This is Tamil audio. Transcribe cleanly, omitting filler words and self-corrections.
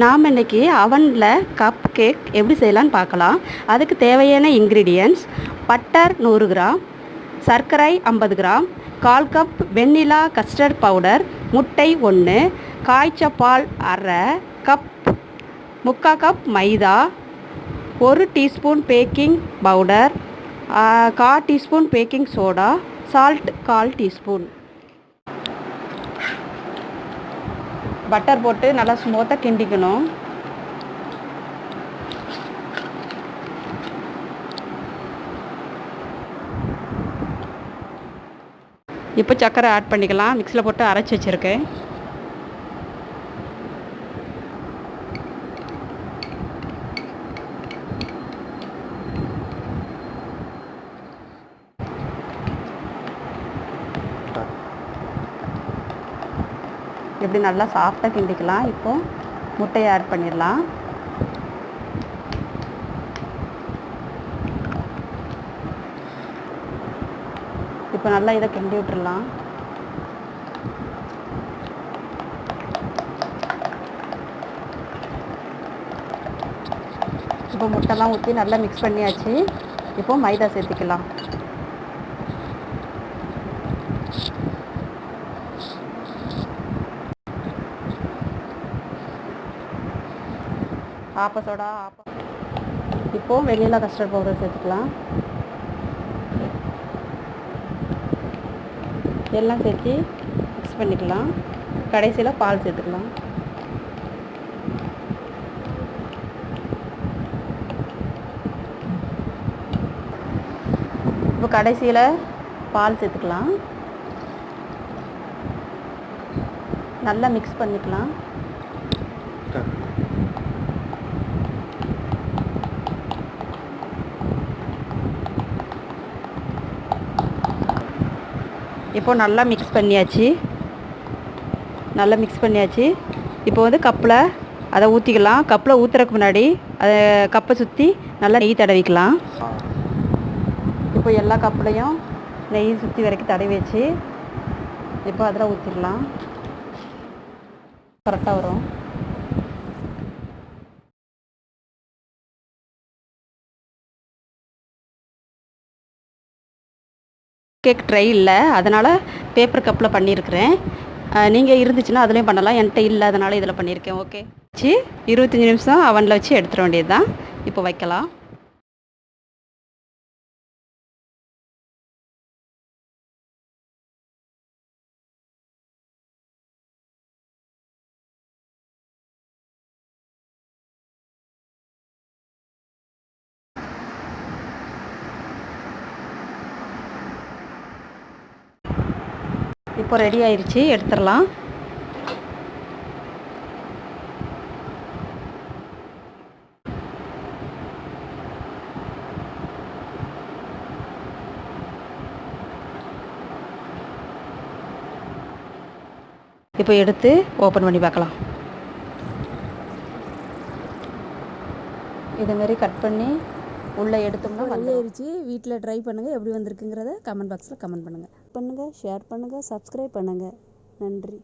நாம் இன்றைக்கி அவனில் கப் கேக் எப்படி செய்யலான்னு பார்க்கலாம். அதுக்கு தேவையான இன்க்ரீடியன்ட்ஸ்: பட்டர் 100 கிராம், சர்க்கரை 50 கிராம், 1/4 கப் வெண்ணிலா கஸ்டர்ட் பவுடர், முட்டை 1, காய்ச்ச பால் 1/2 கப், 3/4 கப் மைதா, 1 teaspoon baking powder, 1/4 teaspoon baking soda, salt 1/4 teaspoon. Butter போட்டு நல்லா ஸ்மூத்தாக கிண்டிக்கணும். இப்போ சர்க்கரை ஆட் பண்ணிக்கலாம். மிக்ஸியில் போட்டு அரைச்சி வச்சுருக்கேன். இப்படி நல்லா சாஃப்டாக கிண்டிக்கலாம். இப்போது முட்டையை ஆட் பண்ணிடலாம். இப்போ நல்லா இதை கிண்டி விட்டுடலாம். இப்போ முட்டைலாம் ஊற்றி நல்லா மிக்ஸ் பண்ணியாச்சு. இப்போது மைதா சேர்த்துக்கலாம். சோடா இப்போது வெண்ணிலா கஸ்டர்ட் பவுடர் சேர்த்துக்கலாம். எல்லாம் சேர்த்து மிக்ஸ் பண்ணிக்கலாம். கடைசியில் பால் சேர்த்துக்கலாம். இப்போ கடைசியில் பால் சேர்த்துக்கலாம். நல்லா மிக்ஸ் பண்ணிக்கலாம். இப்போது நல்லா மிக்ஸ் பண்ணியாச்சு. இப்போ வந்து கப்பில் அதை ஊற்றிக்கலாம். கப்பில் ஊற்றுறதுக்கு முன்னாடி அதை கப்பை சுற்றி நல்லா நெய் தடவிக்கலாம். இப்போ எல்லா கப்புலையும் நெய் சுற்றி வரைக்கும் தடவி வச்சு இப்போ அதில் ஊற்றிடலாம். கரெக்டாக வரும். கேக் ட்ரை இல்லை, அதனால் பேப்பர் கப்பில் பண்ணியிருக்கிறேன். நீங்கள் இருந்துச்சுன்னா அதுலேயும் பண்ணலாம். என்கிட்ட இல்லை, அதனால் இதில் பண்ணியிருக்கேன். ஓகே, 25 நிமிஷம் அவனில் வச்சு எடுத்துட வேண்டியது தான். இப்போ வைக்கலாம். இப்போ ரெடி ஆயிடுச்சு, எடுத்துடலாம். இப்போ எடுத்து ஓப்பன் பண்ணி பார்க்கலாம். இதுமாரி கட் பண்ணி உள்ளே எடுத்தோம்னா வந்துருச்சு. வீட்டில் ட்ரை பண்ணுங்கள். எப்படி வந்திருக்குங்கிறத கமெண்ட் பாக்ஸில் கமெண்ட் பண்ணுங்கள். ஷேர் பண்ணுங்கள், சப்ஸ்கிரைப் பண்ணுங்கள். நன்றி.